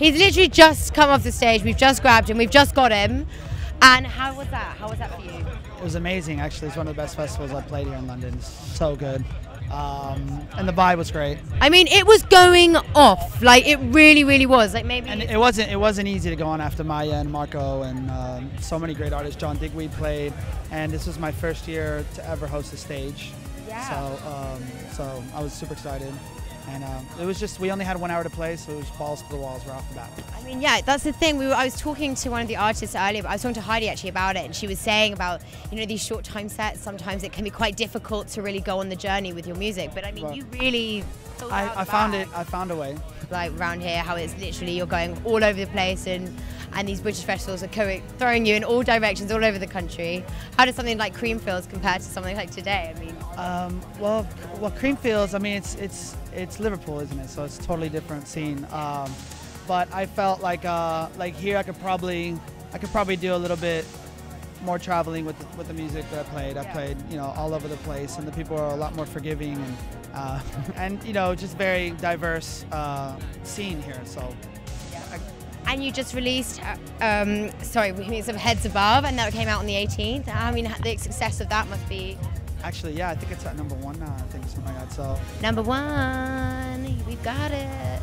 He's literally just come off the stage. We've just grabbed him. We've just got him. And how was that? How was that for you? It was amazing, actually. It's one of the best festivals I've played here in London. It's so good. And the vibe was great. I mean, it was going off. Like, it really, really was. Like, maybe. And it wasn't easy to go on after Maya and Marco and so many great artists. John Digweed played, and this was my first year to ever host a stage. Yeah. So I was super excited. And it was just, we only had 1 hour to play, so it was balls to the walls right off the bat. I mean, yeah, that's the thing. I was talking to one of the artists earlier, I was talking to Heidi actually about it, and she was saying about, you know, these short time sets, sometimes it can be quite difficult to really go on the journey with your music. But I mean, you really... I found a way. Like around here, how it's literally, you're going all over the place, and these British festivals are throwing you in all directions, all over the country. How does something like Creamfields compare to something like today? I mean, well, Creamfields, I mean, it's Liverpool, isn't it? So it's a totally different scene. But I felt like here I could probably do a little bit more traveling with the music that I played. I played, you know, all over the place, and the people are a lot more forgiving and you know, just very diverse scene here. So. And you just released, some Heads Above, and that came out on the 18th. I mean, the success of that must be... Actually, yeah, I think it's at #1 now. I think something like that. So. #1, we've got it.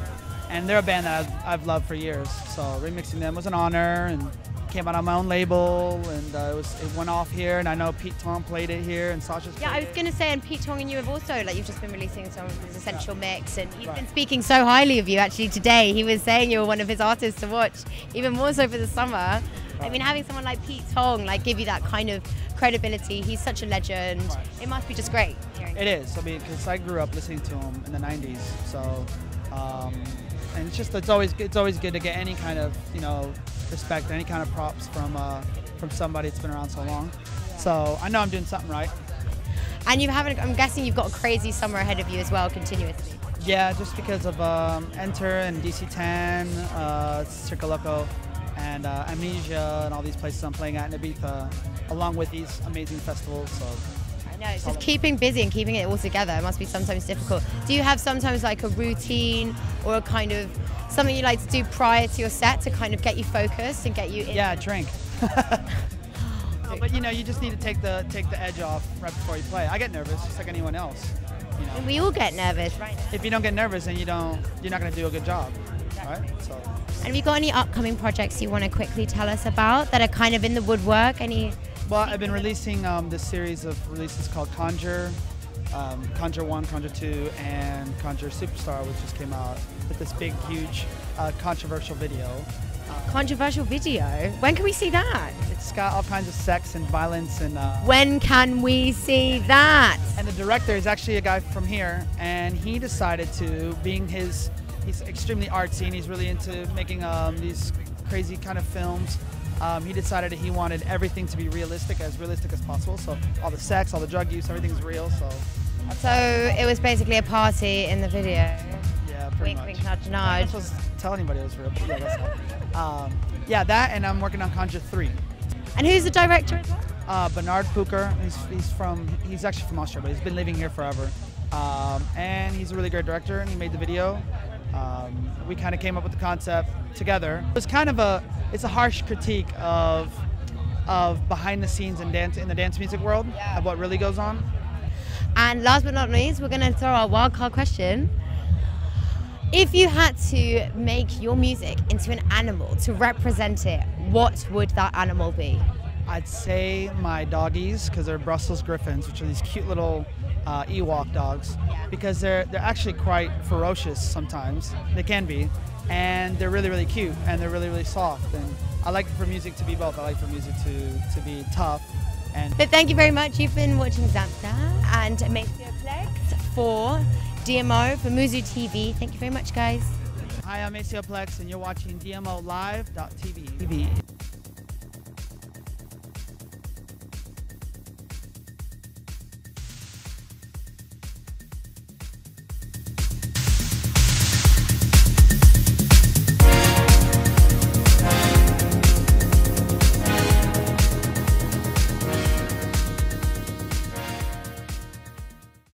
And they're a band that I've loved for years. So remixing them was an honor, and came out on my own label, and it went off here. And I know Pete Tong played it here, and Sasha's. Yeah, I was gonna say, and Pete Tong and you have also, like, you've just been releasing some of his Essential Mix, and he's been speaking so highly of you. Actually, today he was saying you were one of his artists to watch, even more so for the summer. I mean, having someone like Pete Tong like give you that kind of credibility, he's such a legend. It must be just great hearing it. Is. I mean, because I grew up listening to him in the '90s, so. And it's always good to get any kind of, you know, respect, any kind of props from somebody that's been around so long. So I know I'm doing something right. And I'm guessing you've got a crazy summer ahead of you as well, continuously. Yeah, just because of Enter and DC10, Circa Loco, and Amnesia, and all these places I'm playing at in Ibiza, along with these amazing festivals. So. No, it's just keeping busy and keeping it all together. It must be sometimes difficult. Do you have sometimes like a routine or a kind of something you like to do prior to your set to kind of get you focused and get you in? Yeah, drink. No, but you know, you just need to take the edge off right before you play. I get nervous, just like anyone else. You know. And we all get nervous, right? If you don't get nervous, then you're not going to do a good job, right? So. And have you got any upcoming projects you want to quickly tell us about that are kind of in the woodwork? Any? Well, I've been releasing this series of releases called Conjure, Conjure 1, Conjure 2, and Conjure Superstar, which just came out with this big, huge, controversial video. Controversial video? When can we see that? It's got all kinds of sex and violence and... When can we see that? And the director is actually a guy from here, and he decided to, he's extremely artsy, and he's really into making these crazy kind of films. He decided that he wanted everything to be realistic as possible. So all the sex, all the drug use, everything's real. So it was basically a party in the video. Yeah, pretty much. Wink, nudge, nudge. I'm not supposed to tell anybody it was real. But yeah, that's all. Yeah, that, and I'm working on Conjure 3. And who's the director as well? Bernard Pooker. He's actually from Austria, but he's been living here forever. And he's a really great director, and he made the video. We kind of came up with the concept together. It was kind of it's a harsh critique of behind the scenes in the dance music world, of what really goes on. And last but not least, we're going to throw our wild card question. If you had to make your music into an animal to represent it, what would that animal be? I'd say my doggies, because they're Brussels Griffins, which are these cute little Ewok dogs, because they're actually quite ferocious sometimes. They can be, and they're really, really cute, and they're really, really soft. And I like for music to be both. I like for music to be tough. But thank you very much. You've been watching Zamka and Maceo Plex for DMO for Muzu TV. Thank you very much, guys. Hi, I'm Maceo Plex, and you're watching DMO Live.tv.